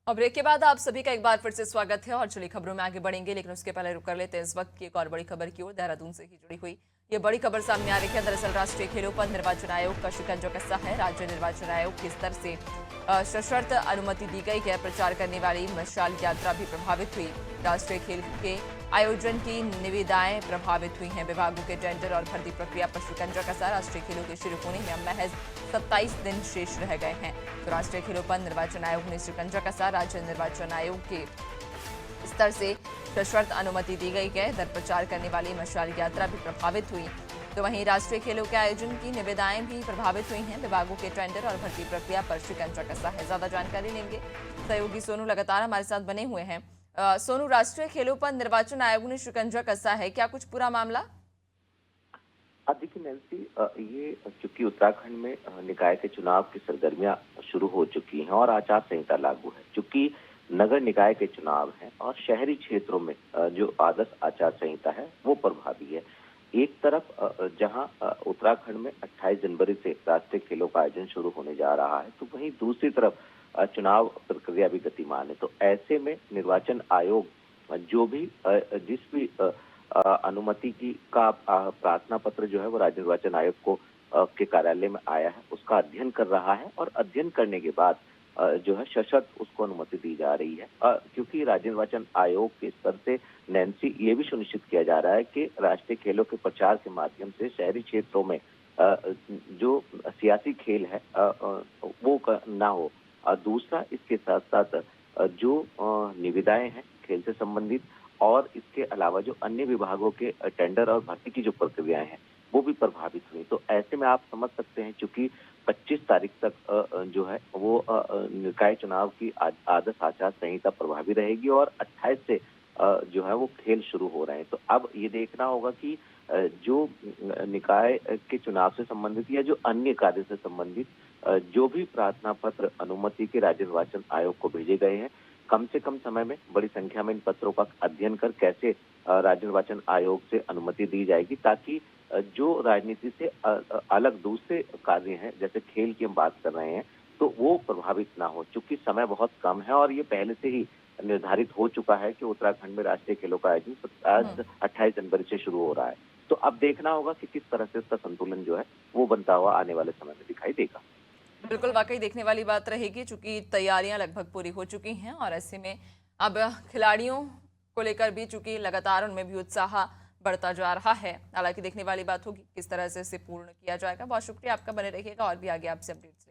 और ब्रेक के बाद आप सभी का एक बार फिर से स्वागत है और चलिए खबरों में आगे बढ़ेंगे, लेकिन उसके पहले रुक कर लेते हैं इस वक्त की एक और बड़ी खबर की ओर। देहरादून से ही जुड़ी हुई ये बड़ी खबर सामने आ रही है। दरअसल राष्ट्रीय खेलों पर निर्वाचन आयोग का शिकंजा कसा है। राज्य निर्वाचन आयोग के स्तर से सशर्त अनुमति दी गई है। प्रचार करने वाली मशाल यात्रा भी प्रभावित हुई। राष्ट्रीय खेल के आयोजन की निविदाएं प्रभावित हुई हैं। विभागों के टेंडर और भर्ती प्रक्रिया पर शिकंजा कसा। राष्ट्रीय खेलों के शुरू होने में महज 27 दिन शेष रह गए हैं। तो राष्ट्रीय खेलों पर निर्वाचन आयोग ने शिकंजा कसा। राज्य निर्वाचन आयोग के स्तर से सशर्त अनुमति दी गई है। दर प्रचार करने वाली मशाल यात्रा भी प्रभावित हुई। तो वहीं राष्ट्रीय खेलों के आयोजन की निविदाएं भी प्रभावित हुई हैं। विभागों के टेंडर और भर्ती प्रक्रिया पर शिकंजा कसा है। ज्यादा जानकारी लेंगे, सहयोगी सोनू लगातार हमारे साथ बने हुए हैं। सोनू, राष्ट्रीय खेलों पर निर्वाचन आयोग ने शिकंजा कसा है, क्या कुछ पूरा मामला? देखिए नैन्सी, ये चूंकि उत्तराखंड में निकाय के चुनाव की सरगर्मियां शुरू हो चुकी हैं और आचार संहिता लागू है। चूंकि नगर निकाय के चुनाव हैं और शहरी क्षेत्रों में जो आदर्श आचार संहिता है वो प्रभावी है। एक तरफ जहां उत्तराखंड में 28 जनवरी से राष्ट्रीय खेलों का आयोजन शुरू होने जा रहा है, तो वहीं दूसरी तरफ चुनाव प्रक्रिया भी गतिमान है। तो ऐसे में निर्वाचन आयोग जो भी जिस भी अनुमति की का प्रार्थना पत्र जो है वो राज्य निर्वाचन आयोग को के कार्यालय में आया है, उसका अध्ययन कर रहा है और अध्ययन करने के बाद जो है सशर्त उसको अनुमति दी जा रही है। क्योंकि राज्य निर्वाचन आयोग के स्तर से नैन्सी ये भी सुनिश्चित किया जा रहा है कि राष्ट्रीय खेलों के प्रचार के माध्यम से शहरी क्षेत्रों में जो सियासी खेल है वो ना हो। दूसरा, इसके साथ साथ जो निविदाएं हैं खेल से संबंधित और इसके अलावा जो अन्य विभागों के टेंडर और भर्ती की जो प्रक्रियाएं हैं वो भी प्रभावित हुई। तो ऐसे में आप समझ सकते हैं, चूंकि 25 तारीख तक जो है वो निकाय चुनाव की आदर्श आचार संहिता प्रभावी रहेगी और 28 से जो है वो खेल शुरू हो रहे हैं। तो अब ये देखना होगा कि जो निकाय के चुनाव से संबंधित या जो अन्य कार्य से संबंधित जो भी प्रार्थना पत्र अनुमति के राज्य निर्वाचन आयोग को भेजे गए हैं, कम से कम समय में बड़ी संख्या में इन पत्रों का अध्ययन कर कैसे राज्य निर्वाचन आयोग से अनुमति दी जाएगी, ताकि जो राजनीति से अलग दूसरे कार्य हैं, जैसे खेल की हम बात कर रहे हैं, तो वो प्रभावित ना हो। चूंकि समय बहुत कम है और ये पहले से ही निर्धारित हो चुका है कि उत्तराखंड में राष्ट्रीय खेलों का आयोजन आज 28 जनवरी से शुरू हो रहा है। तो अब देखना होगा कि किस तरह से इसका संतुलन जो है वो बनता हुआ आने वाले समय में दिखाई देगा। बिल्कुल, वाकई देखने वाली बात रहेगी, चूंकि तैयारियां लगभग पूरी हो चुकी हैं और ऐसे में अब खिलाड़ियों को लेकर भी चूंकि लगातार उनमें भी उत्साह बढ़ता जा रहा है। हालांकि देखने वाली बात होगी किस तरह से इसे पूर्ण किया जाएगा। बहुत शुक्रिया आपका, बने रहिएगा और भी आगे आपसे अपडेट्स